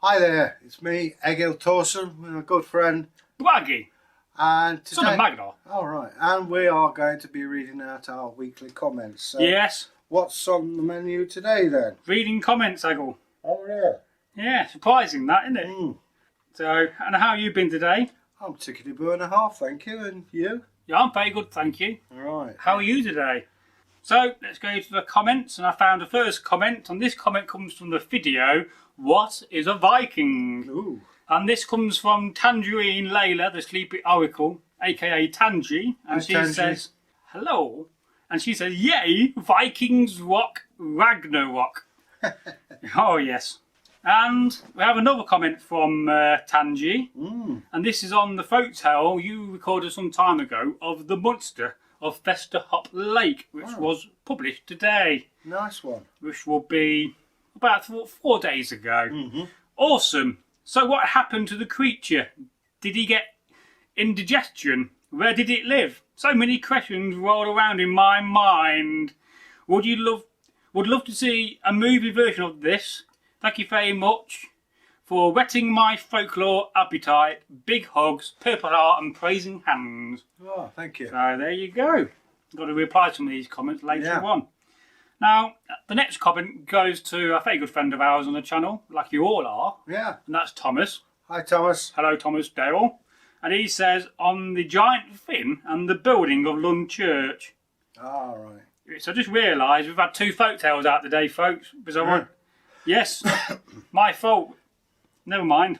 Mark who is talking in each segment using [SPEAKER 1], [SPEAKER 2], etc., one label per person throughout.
[SPEAKER 1] Hi there, it's me, Egil Thorsson, with my good friend
[SPEAKER 2] Bragi,
[SPEAKER 1] and today,
[SPEAKER 2] son of Magnar.
[SPEAKER 1] Alright, and we are going to be reading out our weekly comments. So
[SPEAKER 2] Yes.
[SPEAKER 1] what's on the menu today then?
[SPEAKER 2] Reading comments, Egil.
[SPEAKER 1] Oh yeah.
[SPEAKER 2] Yeah, surprising that, isn't it?
[SPEAKER 1] Mm.
[SPEAKER 2] So, and how you been today?
[SPEAKER 1] I'm tickety-boo and a half, thank you, and you?
[SPEAKER 2] Yeah, I'm very good, thank you.
[SPEAKER 1] Alright.
[SPEAKER 2] How are you today? So, let's go to the comments, and I found the first comment, and this comment comes from the video, What is a Viking?
[SPEAKER 1] Ooh.
[SPEAKER 2] And this comes from Tangerine Layla, the Sleepy Oracle, aka Tangy, and she says, hello, and she says, yay, Vikings rock Ragnarok. Oh yes. And we have another comment from Tangy, and this is on the folk tale you recorded some time ago of the monster of Vesterhop Lake, which was published today.
[SPEAKER 1] Nice one.
[SPEAKER 2] Which will be about 4 days ago. Awesome. So what happened to the creature? Did he get indigestion? Where did it live? So many questions roll around in my mind. Would love to see a movie version of this. Thank you very much for whetting my folklore appetite. Big hugs, purple heart and praising hands.
[SPEAKER 1] Oh, thank you.
[SPEAKER 2] So there you go. Got to reply to some of these comments later on. Now, the next comment goes to a very good friend of ours on the channel, like you all are.
[SPEAKER 1] Yeah.
[SPEAKER 2] And that's Thomas.
[SPEAKER 1] Hi Thomas.
[SPEAKER 2] Hello, Thomas Dale. And he says, on the giant fin and the building of Lund Church.
[SPEAKER 1] All right.
[SPEAKER 2] So I just realised we've had 2 folk tales out today, folks. Because I want... Yes, my fault. Never mind.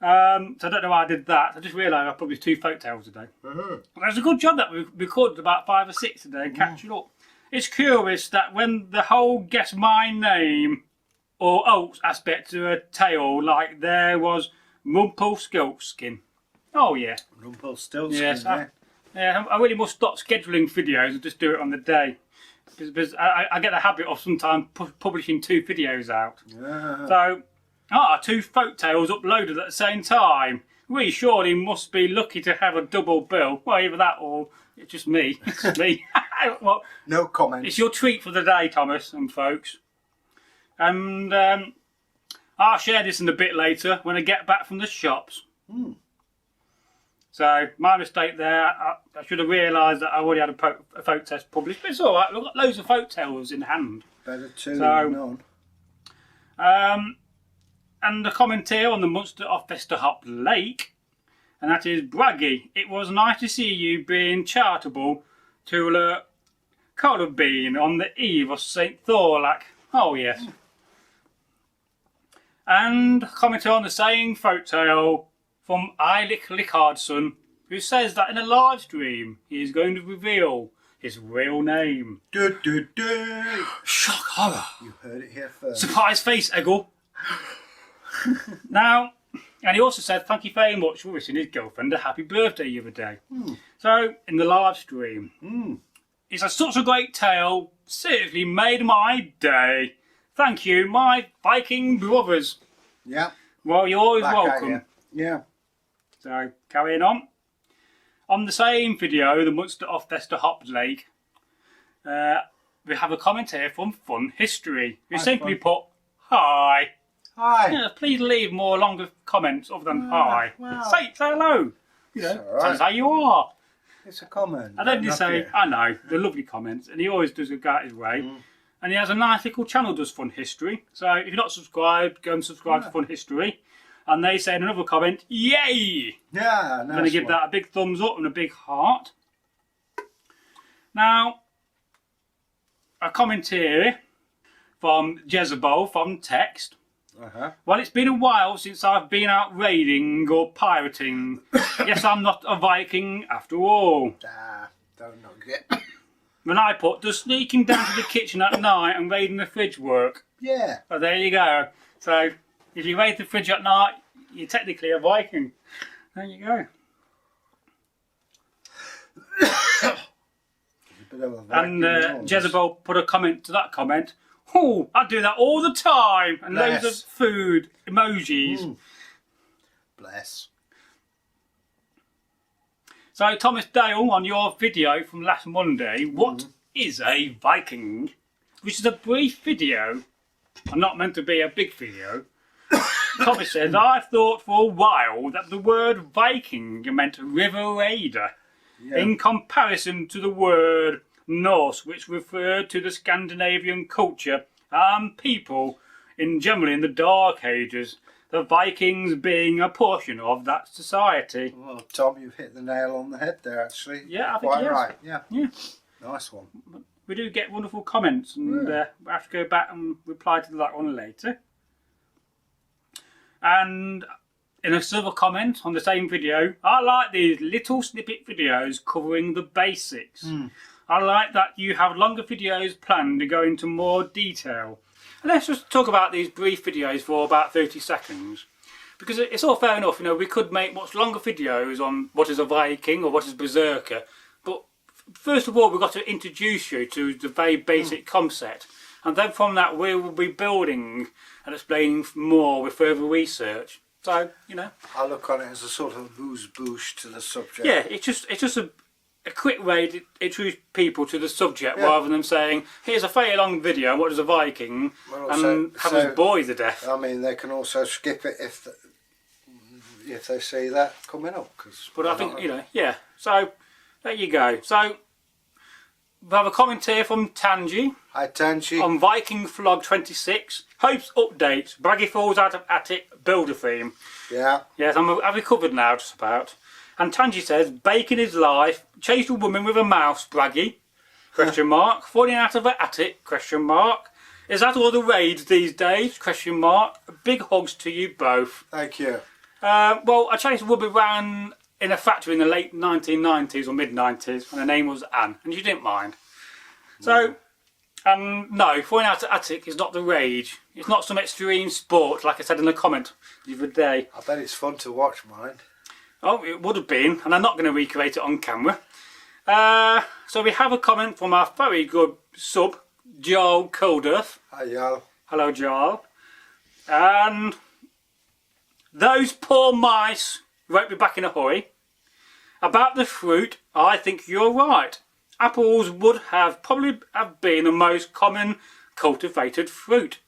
[SPEAKER 2] So I don't know why I did that. I just realised I published 2 folk tales today. It's a good job that we recorded about 5 or 6 today and catch it up. It's curious that when the whole guess my name or else aspect to a tale, like there was Rumpelstiltskin. Oh yeah.
[SPEAKER 1] Rumpelstiltskin,
[SPEAKER 2] yes, I really must stop scheduling videos and just do it on the day. Because I get the habit of sometimes publishing 2 videos out.
[SPEAKER 1] Yeah.
[SPEAKER 2] So, 2 folk tales uploaded at the same time. We surely must be lucky to have a double bill. Well, either that or it's just me. It's just me. Well,
[SPEAKER 1] no comment.
[SPEAKER 2] It's your treat for the day, Thomas and folks. And I'll share this in a bit later when I get back from the shops. So, my mistake there. I should have realised that I already had a folk test published. But it's alright, we've got loads of folk tales in hand.
[SPEAKER 1] Better too than
[SPEAKER 2] none. And the comment here on the monster of Vesterhop Lake, and that is Bragi. It was nice to see you being charitable to the colour bean on the eve of St. Thorlak. Oh yes. And comment on the same folk tale from Eilik Lickardsson, who says that in a live stream he is going to reveal his real name. Shock horror.
[SPEAKER 1] You heard it here first.
[SPEAKER 2] Surprise face, Egil. Now, and he also said thank you very much for wishing his girlfriend a happy birthday the other day. So, in the live stream, it's such a great tale, seriously made my day. Thank you, my Viking brothers.
[SPEAKER 1] Yeah.
[SPEAKER 2] Well, you're always welcome.
[SPEAKER 1] Yeah.
[SPEAKER 2] So, carrying on. On the same video, the monster of Vesterhop Lake, we have a comment here from Fun History, who simply put, hi.
[SPEAKER 1] Hi.
[SPEAKER 2] Yeah, please leave more longer comments other than hi.
[SPEAKER 1] Well,
[SPEAKER 2] say hello. You know, tell us how you are.
[SPEAKER 1] It's a comment.
[SPEAKER 2] I don't need to say, I know, they're lovely comments, and he always does go out his way. And he has a nice little channel, does Fun History. So if you're not subscribed, go and subscribe to Fun History. And they say in another comment, yay!
[SPEAKER 1] Yeah,
[SPEAKER 2] I'm going to give that a big thumbs up and a big heart. Now, a comment here from Jezebel from text. Well, it's been a while since I've been out raiding or pirating. Yes, I'm not a Viking after all.
[SPEAKER 1] Don't knock it.
[SPEAKER 2] When I put, does sneaking down to the kitchen at night and raiding the fridge work?
[SPEAKER 1] Yeah.
[SPEAKER 2] Oh, there you go. So, if you raid the fridge at night, you're technically a Viking. There you go. And Jezebel put a comment to that comment. Oh, I do that all the time. And loads of food emojis.
[SPEAKER 1] Bless.
[SPEAKER 2] So, Thomas Dale, on your video from last Monday, what is a Viking? Which is a brief video. I'm not meant to be a big video. Tommy says, I thought for a while that the word Viking meant river raider, in comparison to the word Norse, which referred to the Scandinavian culture and people in generally in the Dark Ages, the Vikings being a portion of that society.
[SPEAKER 1] Well, Tom, you've hit the nail on the head there, actually.
[SPEAKER 2] Yeah, I think
[SPEAKER 1] quite
[SPEAKER 2] he
[SPEAKER 1] right. Yeah.
[SPEAKER 2] Nice
[SPEAKER 1] one.
[SPEAKER 2] We do get wonderful comments, and we have to go back and reply to that one later. And in a silver comment on the same video, I like these little snippet videos covering the basics. I like that you have longer videos planned to go into more detail. And let's just talk about these brief videos for about 30 seconds. Because it's all fair enough, you know, we could make much longer videos on what is a Viking or what is Berserker. But first of all, we've got to introduce you to the very basic concept. And then from that, we will be building and explaining more with further research. So, you know,
[SPEAKER 1] I look on it as a sort of boost to the subject.
[SPEAKER 2] Yeah, it's just a quick way to introduce people to the subject rather than saying, here's a very long video, what is a Viking, and have us bore you to death.
[SPEAKER 1] I mean, they can also skip it if they see that coming up.
[SPEAKER 2] But I think, you know, yeah. So, there you go. So, we have a comment here from Tanji.
[SPEAKER 1] Hi, Tanji.
[SPEAKER 2] On Viking Flog 26. Hopes updates. Bragi falls out of attic. Builder theme.
[SPEAKER 1] Yeah.
[SPEAKER 2] Yes, I've recovered now, just about. And Tanji says, bacon is life. Chased a woman with a mouse, Bragi. Question mark. Falling out of an attic. Question mark. Is that all the raids these days? Question mark. Big hugs to you both.
[SPEAKER 1] Thank you.
[SPEAKER 2] Well, I chased a woman around in a factory in the late 1990s or mid-90s, and her name was Anne, and she didn't mind. So, no, falling out of attic is not the rage. It's not some extreme sport, like I said in the comment the other day.
[SPEAKER 1] I bet it's fun to watch, mine.
[SPEAKER 2] Oh, it would have been, and I'm not going to recreate it on camera. So we have a comment from our very good sub, Joel Coldurf.
[SPEAKER 1] Hi, Joel.
[SPEAKER 2] Hello, Joel. And those poor mice won't be back in a hurry. About the fruit, I think you're right. Apples would probably have been the most common cultivated fruit.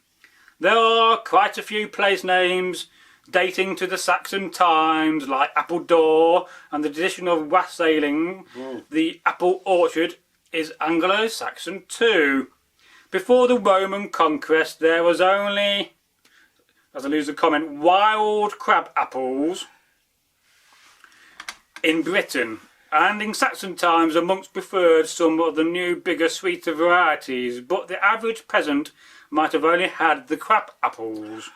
[SPEAKER 2] There are quite a few place names dating to the Saxon times, like Appledore and the tradition of wassailing. The apple orchard is Anglo-Saxon too. Before the Roman conquest, there was only, as I lose the comment, wild crab apples in Britain, and in Saxon times the monks preferred some of the new, bigger, sweeter varieties, but the average peasant might have only had the crab apples.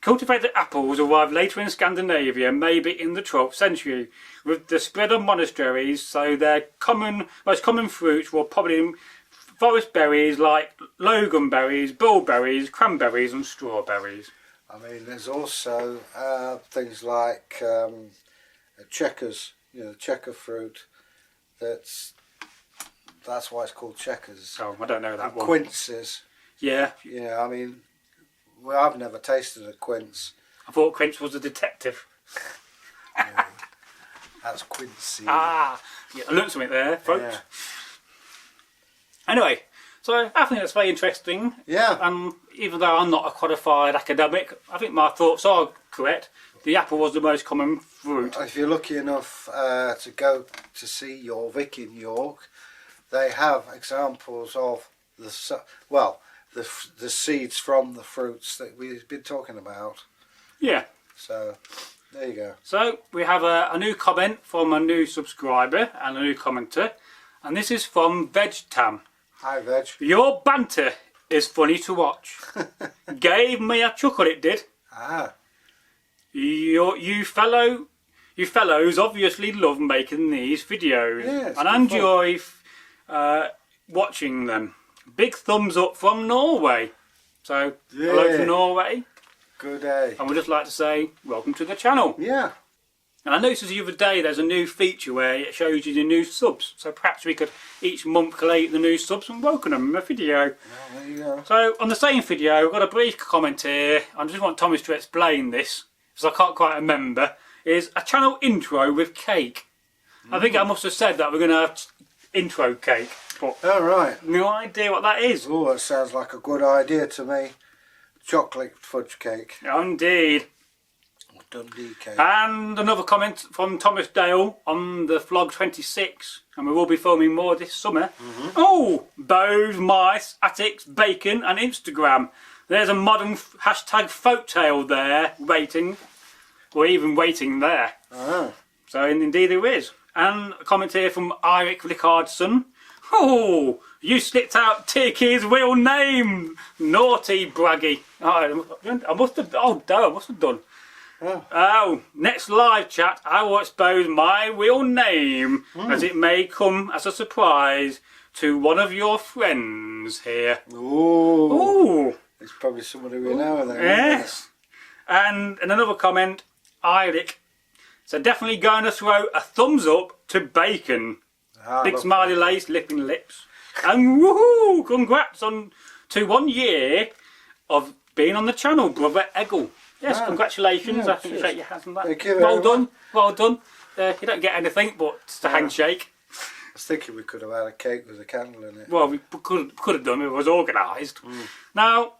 [SPEAKER 2] Cultivated apples arrived later in Scandinavia, maybe in the 12th century, with the spread of monasteries, so their most common fruits were probably forest berries like loganberries, bullberries, cranberries and strawberries.
[SPEAKER 1] I mean, there's also things like checkers. You know, checker fruit. That's why it's called checkers.
[SPEAKER 2] Oh, I don't know that one.
[SPEAKER 1] Quinces.
[SPEAKER 2] Yeah.
[SPEAKER 1] Yeah, I mean, well, I've never tasted a quince.
[SPEAKER 2] I thought Quince was a detective.
[SPEAKER 1] Yeah, that's Quincy.
[SPEAKER 2] Ah, yeah, I learned something there, folks.
[SPEAKER 1] Yeah.
[SPEAKER 2] Anyway, so I think that's very interesting.
[SPEAKER 1] Yeah.
[SPEAKER 2] And even though I'm not a qualified academic, I think my thoughts are correct. The apple was the most common fruit.
[SPEAKER 1] If you're lucky enough to go to see Jorvik in York, they have examples of the seeds from the fruits that we've been talking about.
[SPEAKER 2] Yeah.
[SPEAKER 1] So there you go.
[SPEAKER 2] So we have a new comment from a new subscriber and a new commenter, and this is from VegTam.
[SPEAKER 1] Hi, Veg.
[SPEAKER 2] Your banter is funny to watch. Gave me a chuckle, it did.
[SPEAKER 1] Ah.
[SPEAKER 2] You fellows obviously love making these videos, and I enjoy watching them. Big thumbs up from Norway. So, hello to Norway.
[SPEAKER 1] Good day.
[SPEAKER 2] And we'd just like to say, welcome to the channel.
[SPEAKER 1] Yeah.
[SPEAKER 2] And I noticed the other day there's a new feature where it shows you the new subs. So perhaps we could each month collate the new subs and welcome them in a video.
[SPEAKER 1] Well, there you go.
[SPEAKER 2] So, on the same video, I've got a brief comment here. I just want Thomas to explain this, because I can't quite remember. Is a channel intro with cake. I think I must have said that we're going to have intro cake. But
[SPEAKER 1] all right.
[SPEAKER 2] No idea what that is.
[SPEAKER 1] Oh, that sounds like a good idea to me. Chocolate fudge cake.
[SPEAKER 2] Indeed.
[SPEAKER 1] Dundee cake.
[SPEAKER 2] And another comment from Thomas Dale on the vlog 26, and we will be filming more this summer. Oh, bows, mice, attics, bacon and Instagram. There's a modern hashtag folktale there waiting, or even waiting there. So indeed there is. And a comment here from Eirik Rickardson. Oh, you slipped out Tiki's real name. Naughty Bragi. I must have done. Oh, next live chat I will expose my real name, as it may come as a surprise to one of your friends here.
[SPEAKER 1] Ooh. It's probably somebody we know then.
[SPEAKER 2] Yes. And in another comment, Eirik. So definitely going to throw a thumbs up to bacon. Big smiley face, lipping lips. And woohoo! Congrats to 1 year of being on the channel, brother Egil. Yes, congratulations.
[SPEAKER 1] Yeah,
[SPEAKER 2] I think you shake your hands on that.
[SPEAKER 1] Thank you
[SPEAKER 2] well done, well done. You don't get anything but just a handshake.
[SPEAKER 1] I was thinking we could have had a cake with a candle in it.
[SPEAKER 2] Well, we could have done if it was organised. Now,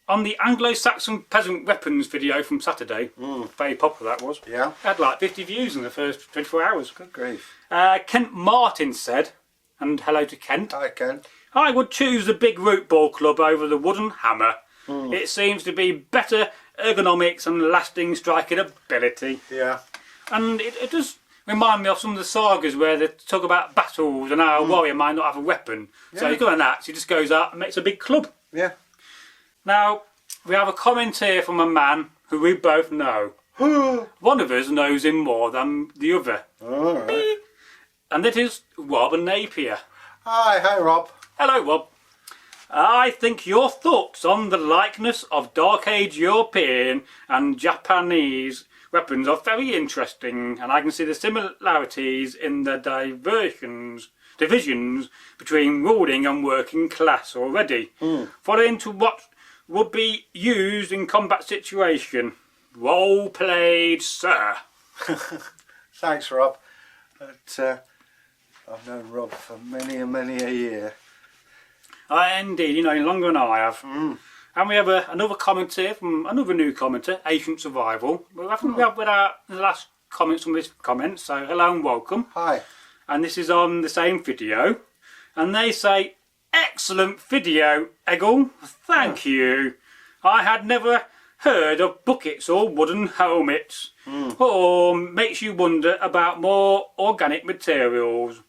[SPEAKER 2] on the Anglo-Saxon peasant weapons video from Saturday, very popular that was.
[SPEAKER 1] Yeah.
[SPEAKER 2] Had like 50 views in the first 24 hours.
[SPEAKER 1] Good grief.
[SPEAKER 2] Kent Martin said, and hello to Kent.
[SPEAKER 1] Hi, Kent.
[SPEAKER 2] I would choose the big root ball club over the wooden hammer. It seems to be better ergonomics and lasting striking ability.
[SPEAKER 1] Yeah.
[SPEAKER 2] And it does remind me of some of the sagas where they talk about battles and how a warrior might not have a weapon. So he's got an axe, he just goes out and makes a big club.
[SPEAKER 1] Yeah.
[SPEAKER 2] Now, we have a comment here from a man who we both know. One of us knows him more than the other.
[SPEAKER 1] Alright.
[SPEAKER 2] And it is Rob Napier.
[SPEAKER 1] Hi Rob.
[SPEAKER 2] Hello, Rob. I think your thoughts on the likeness of Dark Age European and Japanese weapons are very interesting, and I can see the similarities in the divisions between ruling and working class already. Following to what would be used in combat situation. Role played, sir.
[SPEAKER 1] Thanks, Rob. But, I've known Rob for many a year.
[SPEAKER 2] Indeed, you know, longer than I have. And we have another comment here from another new commenter, Ancient Survival. I think we have with the last comments from this comment, so hello and welcome.
[SPEAKER 1] Hi.
[SPEAKER 2] And this is on the same video. And they say, excellent video, Egil. Thank you. I had never heard of buckets or wooden helmets. Or makes you wonder about more organic materials.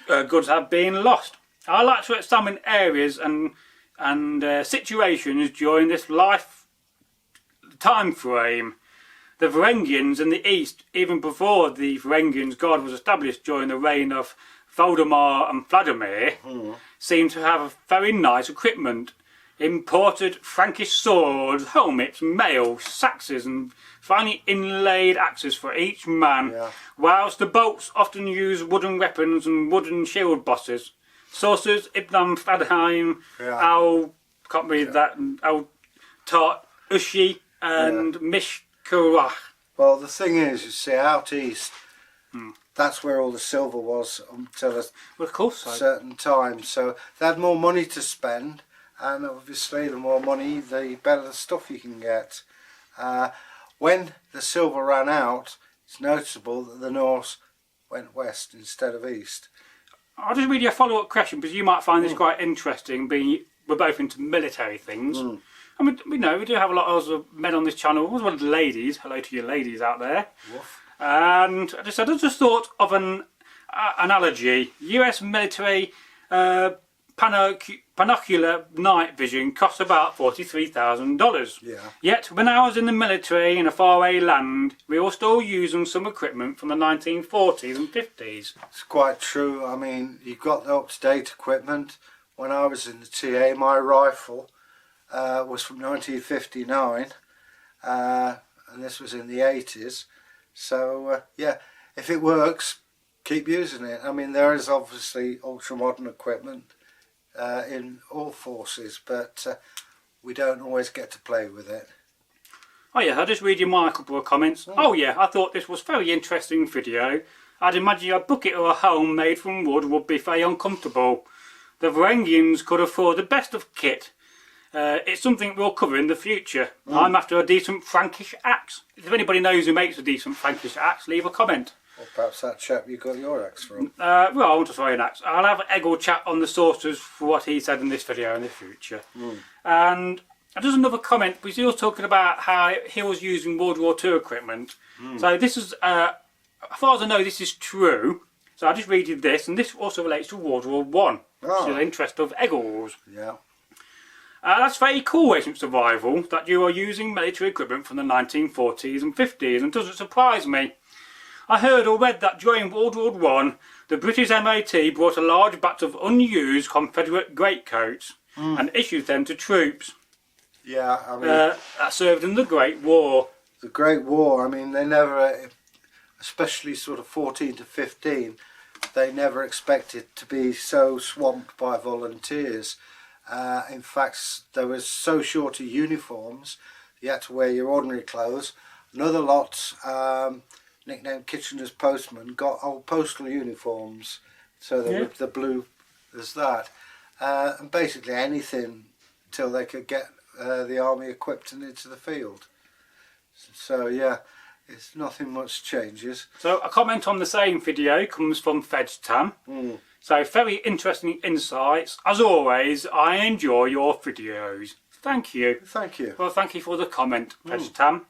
[SPEAKER 2] Goods have been lost. I like to examine areas and situations during this life time frame. The Varangians in the east, even before the Varangians' god was established during the reign of Valdemar and Vladimir, seem to have very nice equipment. Imported Frankish swords, helmets, mail, axes and finely inlaid axes for each man, whilst the bolts often use wooden weapons and wooden shield bosses. Sources, Ibn Fadheim, Al, can't read that, Al Tart, Ushi and Mishkarach.
[SPEAKER 1] Well, the thing is, you see, out east, that's where all the silver was until a certain time. So they had more money to spend, and obviously the more money, the better the stuff you can get. When the silver ran out, it's noticeable that the Norse went west instead of east.
[SPEAKER 2] I'll just read you a follow-up question because you might find this quite interesting, being we're both into military things. And we know we do have a lot of men on this channel, as well as ladies. Hello to you ladies out there.
[SPEAKER 1] Woof.
[SPEAKER 2] And I just thought of an analogy. US military binocular night vision costs about $43,000.
[SPEAKER 1] Yeah.
[SPEAKER 2] Yet when I was in the military in a faraway land, we were still using some equipment from the 1940s and 50s.
[SPEAKER 1] It's quite true. I mean, you've got the up-to-date equipment. When I was in the TA, my rifle was from 1959, and this was in the 80s. So yeah, if it works, keep using it. I mean, there is obviously ultra-modern equipment in all forces, but we don't always get to play with it.
[SPEAKER 2] Oh yeah, I'll just read you my couple of comments. Oh yeah, I thought this was a very interesting video. I'd imagine a bucket or a helm made from wood would be very uncomfortable. The Varangians could afford the best of kit, It's something we'll cover in the future. I'm after a decent Frankish axe. If anybody knows who makes a decent Frankish axe, leave a comment.
[SPEAKER 1] Or perhaps that chap you got your axe from.
[SPEAKER 2] Well, I want to throw an axe. I'll have Egil chat on the sources for what he said in this video in the future. And there's another comment, because he was talking about how he was using World War II equipment. So this is, as far as I know, this is true. So I just read you this, and this also relates to World War One, which is the interest of Egil's.
[SPEAKER 1] Yeah.
[SPEAKER 2] That's very cool, Agent Survival, that you are using military equipment from the 1940s and 50s, and doesn't surprise me. I heard or read that during World War One, the British MOT brought a large batch of unused Confederate greatcoats and issued them to troops.
[SPEAKER 1] Yeah, I mean...
[SPEAKER 2] that served in the Great War.
[SPEAKER 1] The Great War, I mean, they never, especially sort of 14 to 15, they never expected to be so swamped by volunteers. In fact, there was so short of uniforms, you had to wear your ordinary clothes. Another lot, nicknamed Kitchener's Postman, got old postal uniforms, so they were the blue as that. And basically anything until they could get the army equipped and into the field. So yeah, it's nothing much changes.
[SPEAKER 2] So a comment on the same video comes from FedTam. So very interesting insights. As always, I enjoy your videos. Thank you.
[SPEAKER 1] Thank you.
[SPEAKER 2] Well, thank you for the comment, FedTam.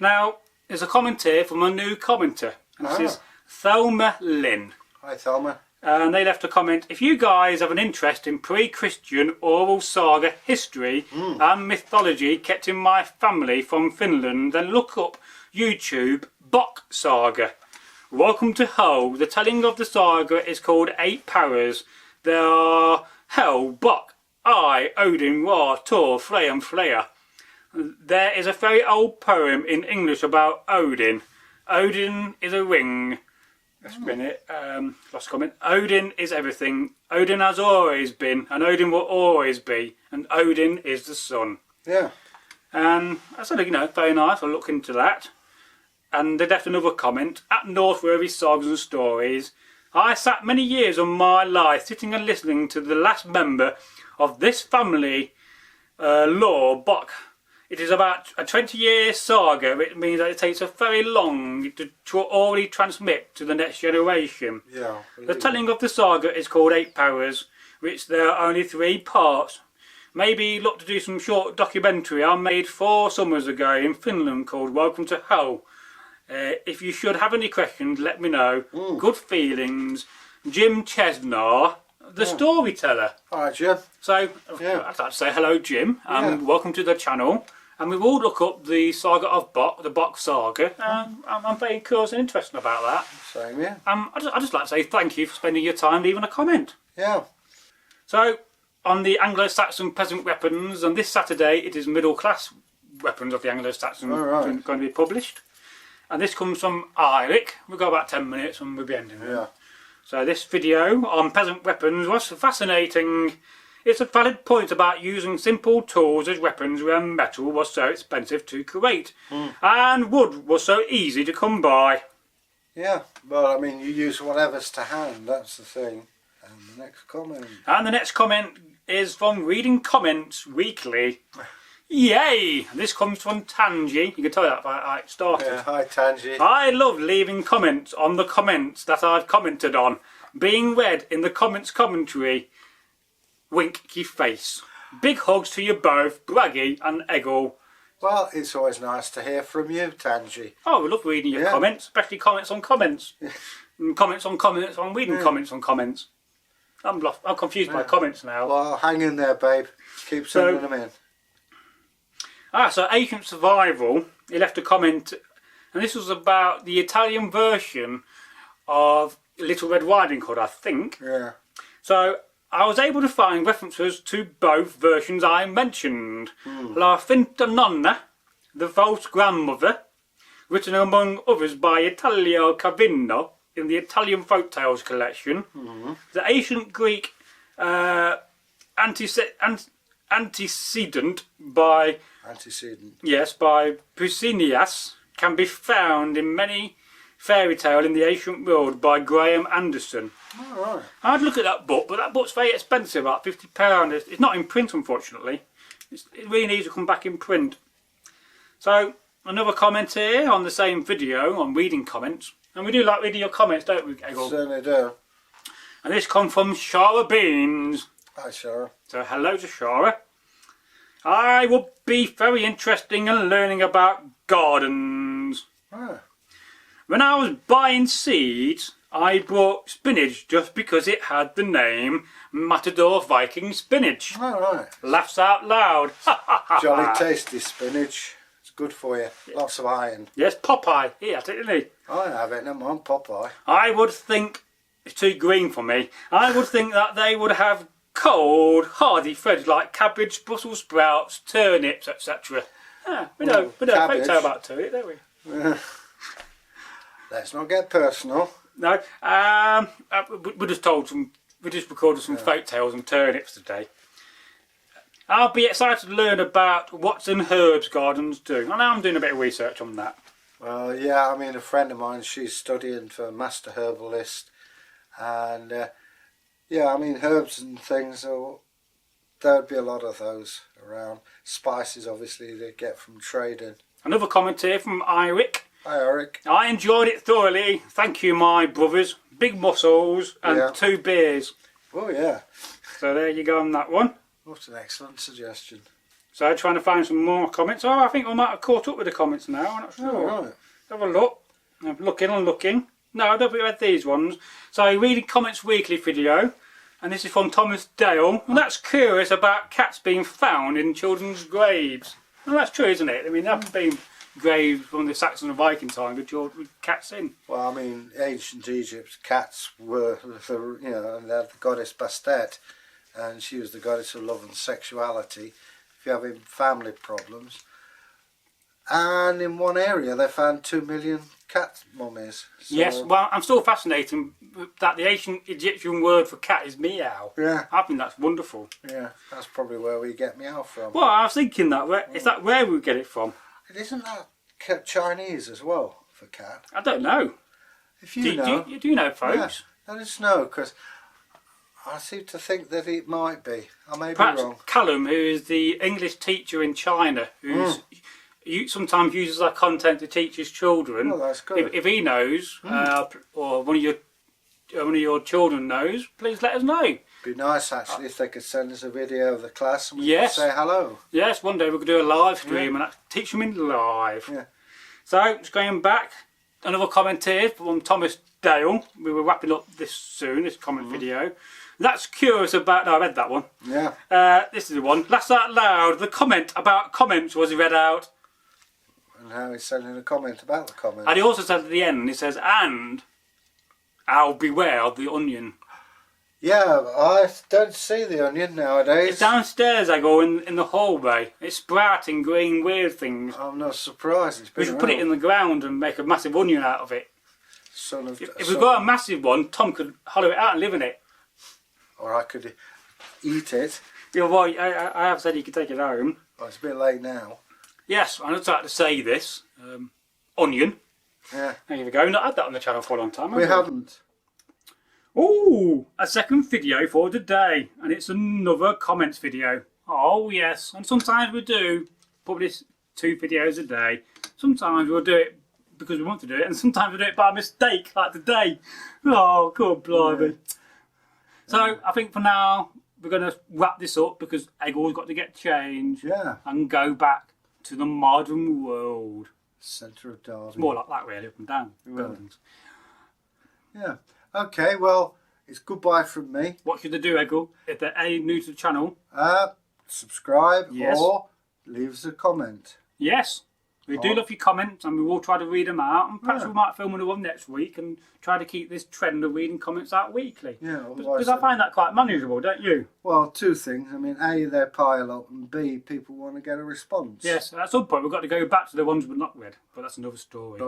[SPEAKER 2] Now, there's a comment here from a new commenter. And this is Thelma Lynn.
[SPEAKER 1] Hi Thelma.
[SPEAKER 2] And they left a comment: if you guys have an interest in pre-Christian oral saga history and mythology kept in my family from Finland, then look up YouTube Bok Saga. Welcome to Hull. The telling of the saga is called 8 Paras. There are Hel, Bok, I, Odin, Ra, Thor, Frey and Freya. There is a very old poem in English about Odin. Odin is a ring. Let's spin it. Last comment. Odin is everything. Odin has always been, and Odin will always be, and Odin is the sun.
[SPEAKER 1] Yeah.
[SPEAKER 2] And I said, very nice. I'll look into that. And they left another comment. At Northworthy Sagas and Stories, I sat many years of my life sitting and listening to the last member of this family lore, Bok. It is about a 20-year saga. It means that it takes a very long to already transmit to the next generation.
[SPEAKER 1] Yeah.
[SPEAKER 2] The telling of the saga is called 8 Paras, which there are only 3 parts. Maybe look to do some short documentary I made 4 summers ago in Finland called Welcome to Hull. If you should have any questions, let me know. Good feelings. Jim Chesnar, the storyteller.
[SPEAKER 1] Hi Jim.
[SPEAKER 2] So, I'd like to say hello Jim, and welcome to the channel. And we will look up the saga of Bok, the Bok saga. I'm very curious and interested about that.
[SPEAKER 1] Same here.
[SPEAKER 2] I'd just like to say thank you for spending your time leaving a comment.
[SPEAKER 1] Yeah.
[SPEAKER 2] So, on the Anglo-Saxon peasant weapons, and this Saturday it is middle class weapons of the Anglo-Saxon going to be published. And this comes from Eric. We've got about 10 minutes and we'll be ending it.
[SPEAKER 1] Yeah.
[SPEAKER 2] So this video on peasant weapons was fascinating. It's a valid point about using simple tools as weapons when metal was so expensive to create and wood was so easy to come by.
[SPEAKER 1] Yeah, well I mean you use whatever's to hand, that's the thing. And the next comment.
[SPEAKER 2] And the next comment is from Reading Comments Weekly. Yay! This comes from Tangi. You can tell that by it started.
[SPEAKER 1] Yeah, hi Tangi.
[SPEAKER 2] I love leaving comments on the comments that I've commented on. Being read in the comments commentary. Winky face. Big hugs to you both, Bragi and Egil.
[SPEAKER 1] Well, it's always nice to hear from you, Tangi.
[SPEAKER 2] Oh, we love reading your comments, especially comments on comments. And comments on comments on reading comments on comments. I'm confused by comments now.
[SPEAKER 1] Well, hang in there, babe. Keep sending them in.
[SPEAKER 2] So Agent Survival, he left a comment, and this was about the Italian version of Little Red Riding Hood, I think.
[SPEAKER 1] Yeah.
[SPEAKER 2] So I was able to find references to both versions I mentioned. La Finta Nonna, the false grandmother, written among others by Italio Cavino in the Italian Folktales collection. The ancient Greek antecedent by Pusinias can be found in many fairy tale in the ancient world by Graham Anderson.
[SPEAKER 1] Alright.
[SPEAKER 2] I'd look at that book, but that book's very expensive, about £50. It's not in print, unfortunately. It really needs to come back in print. So, another comment here on the same video on reading comments. And we do like reading your comments, don't we, Egil?
[SPEAKER 1] Certainly do.
[SPEAKER 2] And this comes from Shara Beans.
[SPEAKER 1] Hi, Shara.
[SPEAKER 2] So, hello to Shara. I would be very interested in learning about gardens.
[SPEAKER 1] Ah.
[SPEAKER 2] When I was buying seeds, I bought spinach just because it had the name Matador Viking spinach.
[SPEAKER 1] All right.
[SPEAKER 2] Laughs out loud.
[SPEAKER 1] Jolly tasty spinach. It's good for you. Lots of iron.
[SPEAKER 2] Yes, Popeye. He had it, didn't he?
[SPEAKER 1] I have it. Never mind Popeye.
[SPEAKER 2] I would think, it's too green for me, I would think that they would have cold, hardy foods like cabbage, Brussels sprouts, turnips, etc. Yeah, we know a photo about to it, don't we?
[SPEAKER 1] Let's not get personal.
[SPEAKER 2] No, we just recorded some folk tales on turnips today. I'll be excited to learn about what's in herbs gardens doing. I know I'm doing a bit of research on that.
[SPEAKER 1] Well, yeah, I mean, a friend of mine, she's studying for Master Herbalist, and yeah, I mean, herbs and things, there'd be a lot of those around. Spices, obviously, they get from trading.
[SPEAKER 2] Another comment here from Eric.
[SPEAKER 1] Hi, Eric.
[SPEAKER 2] I enjoyed it thoroughly. Thank you, my brothers. Big muscles and 2 beers.
[SPEAKER 1] Oh, yeah.
[SPEAKER 2] So there you go on that one.
[SPEAKER 1] What an excellent suggestion.
[SPEAKER 2] So trying to find some more comments. Oh, I think we might have caught up with the comments now. I'm not sure.
[SPEAKER 1] Oh, right.
[SPEAKER 2] Have a look. I'm looking and looking. No, I don't think we read these ones. So reading comments weekly video. And this is from Thomas Dale. And that's curious about cats being found in children's graves. Well, that's true, isn't it? I mean, there have been graves from the Saxon and Viking time with cats in.
[SPEAKER 1] Well, I mean, ancient Egypt, cats were, you know, and they had the goddess Bastet, and she was the goddess of love and sexuality. If you're having family problems, and in one area they found 2 million cat mummies. So,
[SPEAKER 2] yes, well, I'm still fascinated that the ancient Egyptian word for cat is meow.
[SPEAKER 1] Yeah,
[SPEAKER 2] I think that's wonderful.
[SPEAKER 1] Yeah, that's probably where we get meow from.
[SPEAKER 2] Well, I was thinking that. Is that where we get it from?
[SPEAKER 1] Isn't that Chinese as well for cat?
[SPEAKER 2] I don't know.
[SPEAKER 1] If you know,
[SPEAKER 2] do you know, folks?
[SPEAKER 1] Yeah, let us know, because I seem to think that it might be. I may
[SPEAKER 2] Perhaps
[SPEAKER 1] be wrong.
[SPEAKER 2] Callum, who is the English teacher in China, who's sometimes uses our content to teach his children.
[SPEAKER 1] Oh, that's good.
[SPEAKER 2] If he knows, or one of your children knows, please let us know.
[SPEAKER 1] Be nice actually if they could send us a video of the class and we
[SPEAKER 2] Yes.
[SPEAKER 1] could say hello.
[SPEAKER 2] Yes, one day we could do a live stream and teach them in live.
[SPEAKER 1] Yeah.
[SPEAKER 2] So, just going back, another comment here from Thomas Dale. We were wrapping up this soon, this comment video. That's curious about... No, I read that one.
[SPEAKER 1] Yeah.
[SPEAKER 2] This is the one. Laugh out loud. The comment about comments was read out.
[SPEAKER 1] And how he's sending a comment about the comment.
[SPEAKER 2] And he also said at the end, he says, and I'll beware of the onion.
[SPEAKER 1] Yeah, I don't see the onion nowadays.
[SPEAKER 2] It's downstairs, I go in the hallway. It's sprouting green weird things.
[SPEAKER 1] I'm not surprised. It's been
[SPEAKER 2] We should put it in the ground and make a massive onion out of it. If we've got a massive one, Tom could hollow it out and live in it.
[SPEAKER 1] Or I could eat it.
[SPEAKER 2] Yeah, well, I have said you could take it home.
[SPEAKER 1] Well, it's a bit late now.
[SPEAKER 2] Yes, I'm not trying to say this. Onion.
[SPEAKER 1] Yeah.
[SPEAKER 2] There we go. Not had that on the channel for a long time.
[SPEAKER 1] We haven't.
[SPEAKER 2] Oh, a second video for today, and it's another comments video. Oh yes, and sometimes we do publish 2 videos a day. Sometimes we'll do it because we want to do it, and sometimes we do it by mistake, like today. Oh, God blimey. Yeah. So I think for now we're going to wrap this up because Egil's got to get changed and go back to the modern world.
[SPEAKER 1] Centre of Derby.
[SPEAKER 2] It's more like that really, up and down buildings.
[SPEAKER 1] Yeah. Okay, well, it's goodbye from me.
[SPEAKER 2] What should they do, Egil, if they're new to the channel?
[SPEAKER 1] Subscribe or leave us a comment.
[SPEAKER 2] Yes, we do love your comments and we will try to read them out. And perhaps we might film another one next week and try to keep this trend of reading comments out weekly.
[SPEAKER 1] Yeah,
[SPEAKER 2] because I find that quite manageable, don't you?
[SPEAKER 1] Well, 2 things. I mean, A, they pile up, and B, people want to get a response.
[SPEAKER 2] Yes, at some point we've got to go back to the ones we've not read, but that's another story.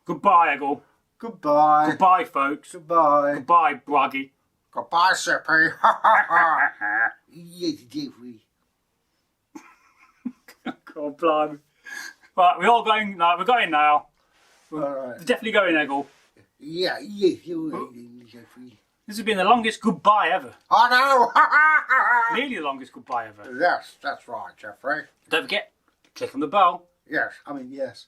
[SPEAKER 2] Goodbye, Egil.
[SPEAKER 1] Goodbye.
[SPEAKER 2] Goodbye, folks.
[SPEAKER 1] Goodbye.
[SPEAKER 2] Goodbye, Bragi.
[SPEAKER 1] Goodbye, Sippy.
[SPEAKER 2] God blimey. Right, we're all going now. We're going now.
[SPEAKER 1] All right.
[SPEAKER 2] We're definitely going, Egil.
[SPEAKER 1] Yeah, you're Jeffrey.
[SPEAKER 2] This has been the longest goodbye ever.
[SPEAKER 1] I know.
[SPEAKER 2] Nearly the longest goodbye ever.
[SPEAKER 1] Yes, that's right, Jeffrey.
[SPEAKER 2] Don't forget, click on the bell.
[SPEAKER 1] Yes, I mean yes.